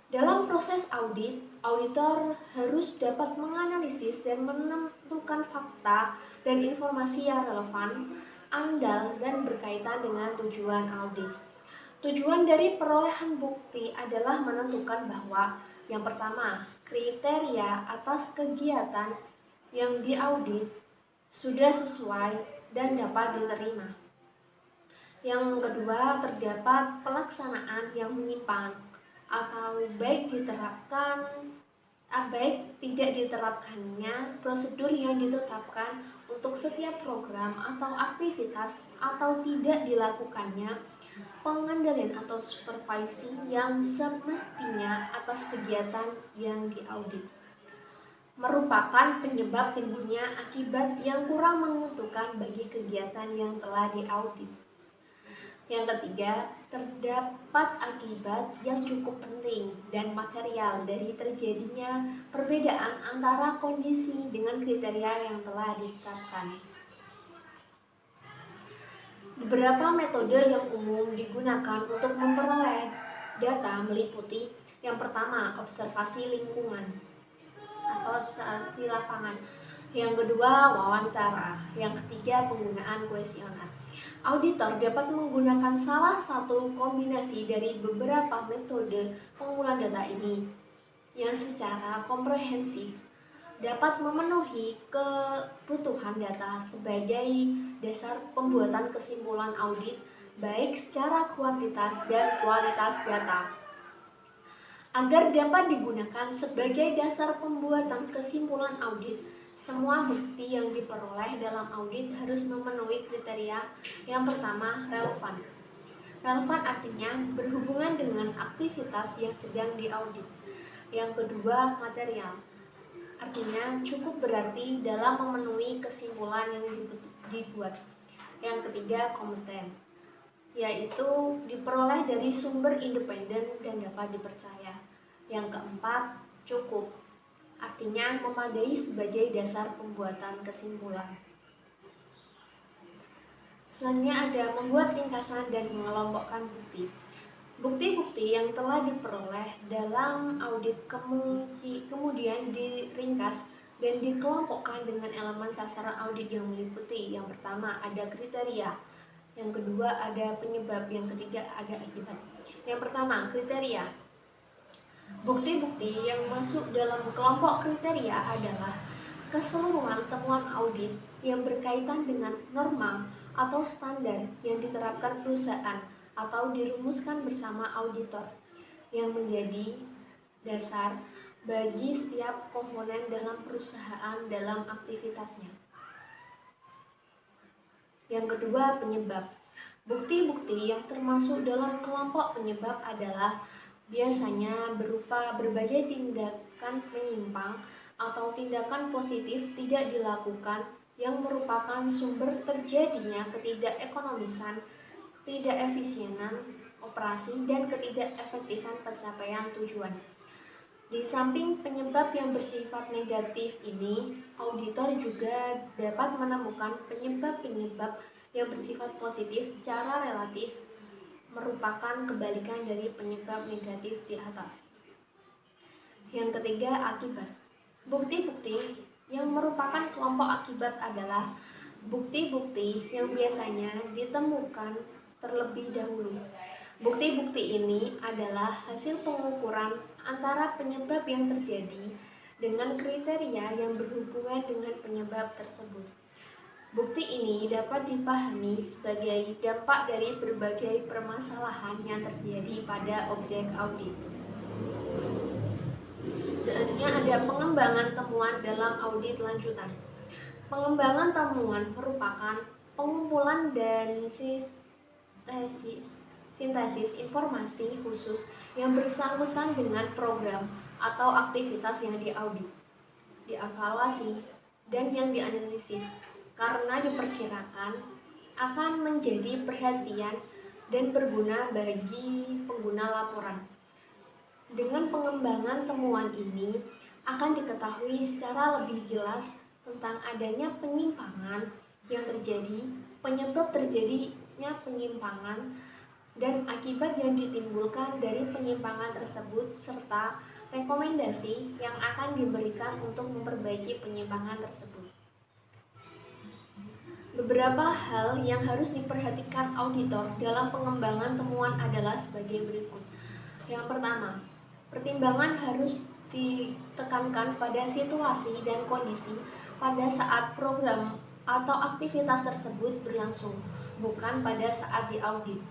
Dalam proses audit, auditor harus dapat menganalisis dan menentukan fakta dan informasi yang relevan, andal, dan berkaitan dengan tujuan audit. Tujuan dari perolehan bukti adalah menentukan bahwa yang pertama, kriteria atas kegiatan yang diaudit sudah sesuai dan dapat diterima. Yang kedua, terdapat pelaksanaan yang menyimpang atau baik tidak diterapkannya prosedur yang ditetapkan untuk setiap program atau aktivitas atau tidak dilakukannya pengendalian atau supervisi yang semestinya atas kegiatan yang diaudit, merupakan penyebab timbulnya akibat yang kurang menguntungkan bagi kegiatan yang telah diaudit. Yang ketiga, terdapat akibat yang cukup penting dan material dari terjadinya perbedaan antara kondisi dengan kriteria yang telah ditetapkan. Beberapa metode yang umum digunakan untuk memperoleh data meliputi yang pertama, observasi lingkungan atau observasi lapangan. Yang kedua, wawancara. Yang ketiga, penggunaan kuesioner. Auditor dapat menggunakan salah satu kombinasi dari beberapa metode pengumpulan data ini yang secara komprehensif dapat memenuhi kebutuhan data sebagai dasar pembuatan kesimpulan audit baik secara kuantitas dan kualitas data. Agar dapat digunakan sebagai dasar pembuatan kesimpulan audit, semua bukti yang diperoleh dalam audit harus memenuhi kriteria. Yang pertama, relevan. Relevan artinya berhubungan dengan aktivitas yang sedang diaudit. Yang kedua, material. Artinya cukup berarti dalam memenuhi kesimpulan yang dibuat. Yang ketiga, kompeten, yaitu diperoleh dari sumber independen dan dapat dipercaya. Yang keempat, cukup, artinya memadai sebagai dasar pembuatan kesimpulan. Selanjutnya ada membuat ringkasan dan mengelompokkan bukti. Bukti-bukti yang telah diperoleh dalam audit kemudian diringkas dan dikelompokkan dengan elemen sasaran audit yang meliputi. Yang pertama ada kriteria, yang kedua ada penyebab, yang ketiga ada akibat. Yang pertama, kriteria. Bukti-bukti yang masuk dalam kelompok kriteria adalah keseluruhan temuan audit yang berkaitan dengan norma atau standar yang diterapkan perusahaan atau dirumuskan bersama auditor yang menjadi dasar bagi setiap komponen dalam perusahaan dalam aktivitasnya. Yang kedua, penyebab. Bukti-bukti yang termasuk dalam kelompok penyebab adalah biasanya berupa berbagai tindakan menyimpang atau tindakan positif tidak dilakukan yang merupakan sumber terjadinya ketidakekonomisan, ketidakefisienan operasi, dan ketidakefektifan pencapaian tujuan. Di samping penyebab yang bersifat negatif ini, auditor juga dapat menemukan penyebab-penyebab yang bersifat positif secara relatif, merupakan kebalikan dari penyebab negatif di atas. Yang ketiga, akibat. Bukti-bukti yang merupakan kelompok akibat adalah bukti-bukti yang biasanya ditemukan terlebih dahulu. Bukti-bukti ini adalah hasil pengukuran antara penyebab yang terjadi dengan kriteria yang berhubungan dengan penyebab tersebut. Bukti ini dapat dipahami sebagai dampak dari berbagai permasalahan yang terjadi pada objek audit. Selanjutnya ada pengembangan temuan dalam audit lanjutan. Pengembangan temuan merupakan pengumpulan dan sintesis informasi khusus yang bersangkutan dengan program atau aktivitas yang diaudit, dievaluasi, dan yang dianalisis karena diperkirakan akan menjadi perhatian dan berguna bagi pengguna laporan. Dengan pengembangan temuan ini akan diketahui secara lebih jelas tentang adanya penyimpangan yang terjadi, penyebab terjadinya penyimpangan, dan akibat yang ditimbulkan dari penyimpangan tersebut, serta rekomendasi yang akan diberikan untuk memperbaiki penyimpangan tersebut. Beberapa hal yang harus diperhatikan auditor dalam pengembangan temuan adalah sebagai berikut. Yang pertama, pertimbangan harus ditekankan pada situasi dan kondisi pada saat program atau aktivitas tersebut berlangsung, bukan pada saat diaudit.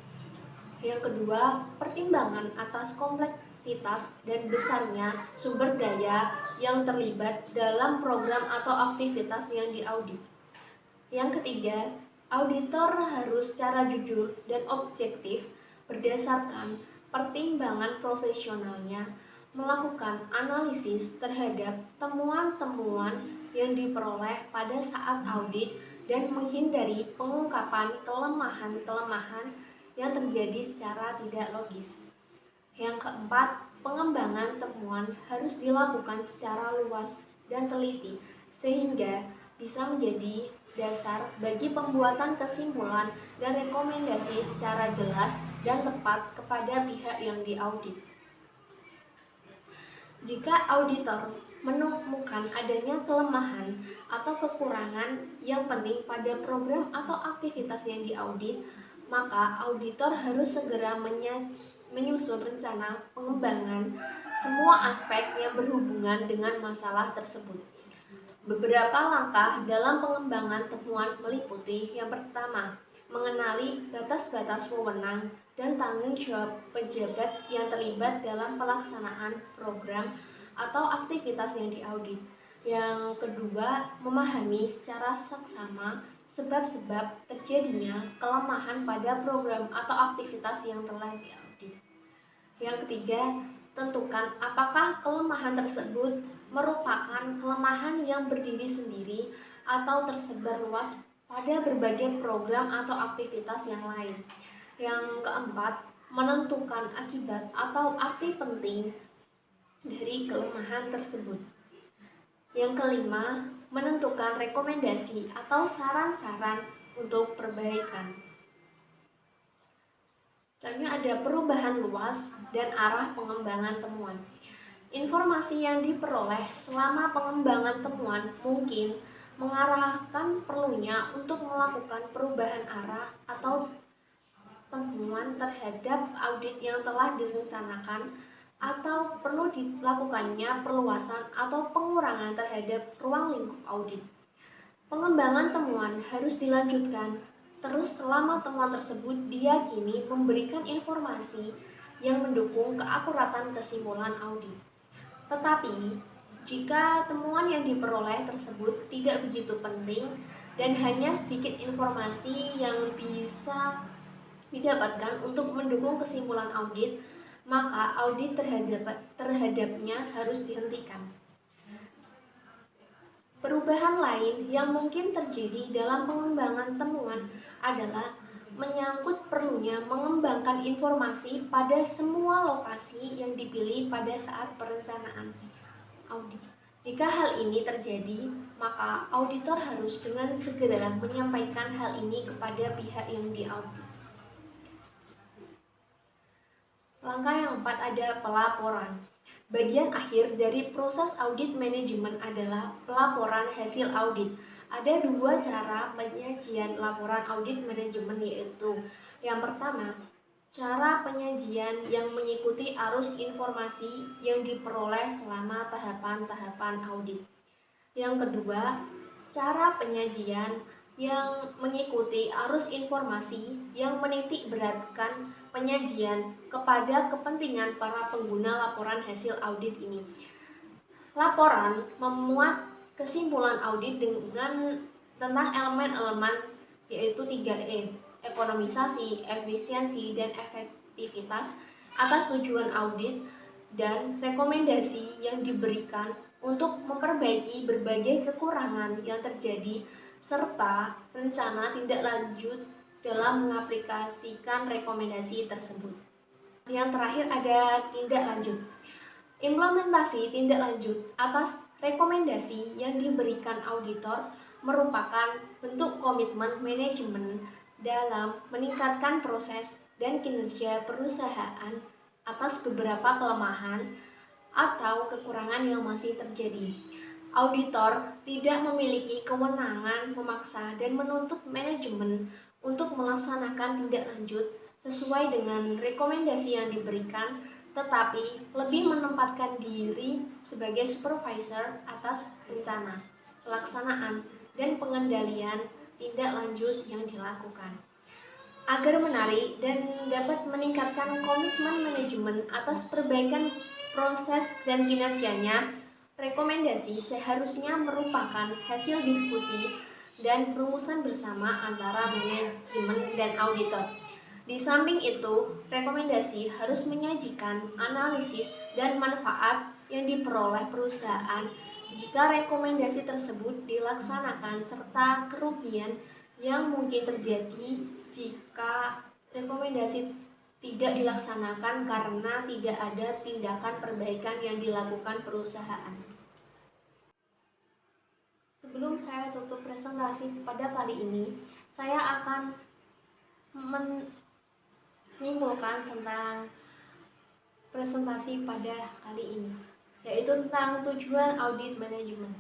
Yang kedua, pertimbangan atas kompleksitas dan besarnya sumber daya yang terlibat dalam program atau aktivitas yang diaudit. Yang ketiga, auditor harus secara jujur dan objektif berdasarkan pertimbangan profesionalnya melakukan analisis terhadap temuan-temuan yang diperoleh pada saat audit dan menghindari pengungkapan kelemahan-kelemahan yang terjadi secara tidak logis. Yang keempat, pengembangan temuan harus dilakukan secara luas dan teliti sehingga bisa menjadi dasar bagi pembuatan kesimpulan dan rekomendasi secara jelas dan tepat kepada pihak yang diaudit. Jika auditor menemukan adanya kelemahan atau kekurangan yang penting pada program atau aktivitas yang diaudit, maka auditor harus segera menyusun rencana pengembangan semua aspek yang berhubungan dengan masalah tersebut. Beberapa langkah dalam pengembangan temuan meliputi: yang pertama, mengenali batas-batas wewenang dan tanggung jawab pejabat yang terlibat dalam pelaksanaan program atau aktivitas yang diaudit. Yang kedua, memahami secara saksama sebab-sebab terjadinya kelemahan pada program atau aktivitas yang telah diaudit. Yang ketiga, tentukan apakah kelemahan tersebut merupakan kelemahan yang berdiri sendiri atau tersebar luas pada berbagai program atau aktivitas yang lain. Yang keempat, menentukan akibat atau arti penting dari kelemahan tersebut. Yang kelima, menentukan rekomendasi atau saran-saran untuk perbaikan. Selanjutnya ada perubahan luas dan arah pengembangan temuan. Informasi yang diperoleh selama pengembangan temuan mungkin mengarahkan perlunya untuk melakukan perubahan arah atau temuan terhadap audit yang telah direncanakan, atau perlu dilakukannya perluasan atau pengurangan terhadap ruang lingkup audit. Pengembangan temuan harus dilanjutkan terus selama temuan tersebut diyakini memberikan informasi yang mendukung keakuratan kesimpulan audit. Tetapi, jika temuan yang diperoleh tersebut tidak begitu penting dan hanya sedikit informasi yang bisa didapatkan untuk mendukung kesimpulan audit, maka audit terhadapnya harus dihentikan. Perubahan lain yang mungkin terjadi dalam pengembangan temuan adalah menyangkut perlunya mengembangkan informasi pada semua lokasi yang dipilih pada saat perencanaan audit. Jika hal ini terjadi, maka auditor harus dengan segera menyampaikan hal ini kepada pihak yang diaudit. Langkah yang keempat ada pelaporan. Bagian akhir dari proses audit manajemen adalah pelaporan hasil audit. Ada dua cara penyajian laporan audit manajemen, yaitu yang pertama, cara penyajian yang mengikuti arus informasi yang diperoleh selama tahapan-tahapan audit. Yang kedua, cara penyajian yang mengikuti arus informasi yang menitik beratkan penyajian kepada kepentingan para pengguna laporan hasil audit ini. Laporan memuat kesimpulan audit tentang elemen-elemen, yaitu 3E, ekonomisasi, efisiensi, dan efektivitas atas tujuan audit, dan rekomendasi yang diberikan untuk memperbaiki berbagai kekurangan yang terjadi, serta rencana tindak lanjut dalam mengaplikasikan rekomendasi tersebut. Yang terakhir ada tindak lanjut. Implementasi tindak lanjut atas rekomendasi yang diberikan auditor merupakan bentuk komitmen manajemen dalam meningkatkan proses dan kinerja perusahaan atas beberapa kelemahan atau kekurangan yang masih terjadi. Auditor tidak memiliki kewenangan memaksa dan menuntut manajemen untuk melaksanakan tindak lanjut sesuai dengan rekomendasi yang diberikan, tetapi lebih menempatkan diri sebagai supervisor atas rencana, pelaksanaan, dan pengendalian tindak lanjut yang dilakukan. Agar menarik dan dapat meningkatkan komitmen manajemen atas perbaikan proses dan kinerjanya, rekomendasi seharusnya merupakan hasil diskusi dan perumusan bersama antara manajemen dan auditor. Di samping itu, rekomendasi harus menyajikan analisis dan manfaat yang diperoleh perusahaan jika rekomendasi tersebut dilaksanakan, serta kerugian yang mungkin terjadi jika rekomendasi tidak dilaksanakan karena tidak ada tindakan perbaikan yang dilakukan perusahaan. Sebelum saya tutup presentasi pada kali ini, saya akan menyimpulkan tentang presentasi pada kali ini, yaitu tentang tujuan audit manajemen.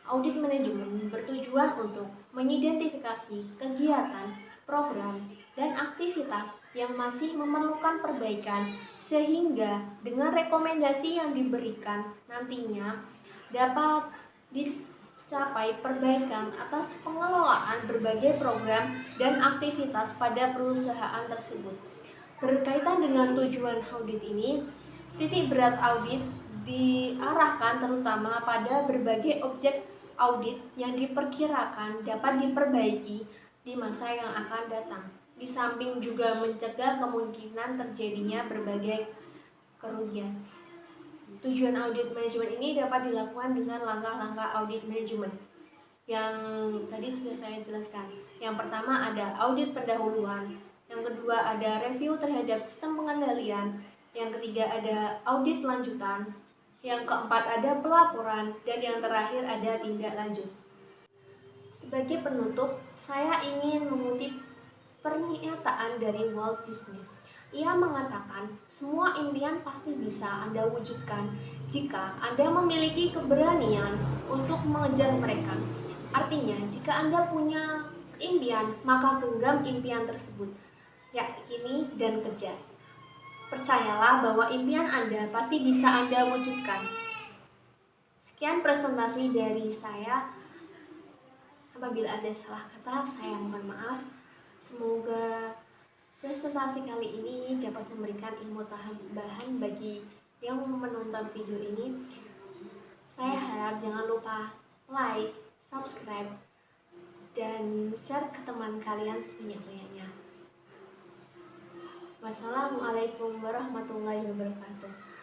Audit manajemen bertujuan untuk mengidentifikasi kegiatan, program, dan aktivitas yang masih memerlukan perbaikan, sehingga dengan rekomendasi yang diberikan nantinya dapat dicapai perbaikan atas pengelolaan berbagai program dan aktivitas pada perusahaan tersebut. Berkaitan dengan tujuan audit ini, titik berat audit diarahkan terutama pada berbagai objek audit yang diperkirakan dapat diperbaiki di masa yang akan datang, di samping juga mencegah kemungkinan terjadinya berbagai kerugian. Tujuan audit manajemen ini dapat dilakukan dengan langkah-langkah audit manajemen yang tadi sudah saya jelaskan. Yang pertama ada audit pendahuluan, yang kedua ada review terhadap sistem pengendalian, yang ketiga ada audit lanjutan, yang keempat ada pelaporan, dan yang terakhir ada tindak lanjut. Sebagai penutup, saya ingin mengutip pernyataan dari Walt Disney. Ia mengatakan, semua impian pasti bisa Anda wujudkan jika Anda memiliki keberanian untuk mengejar mereka. Artinya, jika Anda punya impian, maka genggam impian tersebut, yakini dan kejar. Percayalah bahwa impian Anda pasti bisa Anda wujudkan. Sekian presentasi dari saya. Apabila ada salah kata, saya mohon maaf. Semoga presentasi kali ini dapat memberikan ilmu tambahan bagi yang menonton video ini. Saya harap jangan lupa like, subscribe, dan share ke teman kalian sebanyak-banyaknya. Wassalamualaikum warahmatullahi wabarakatuh.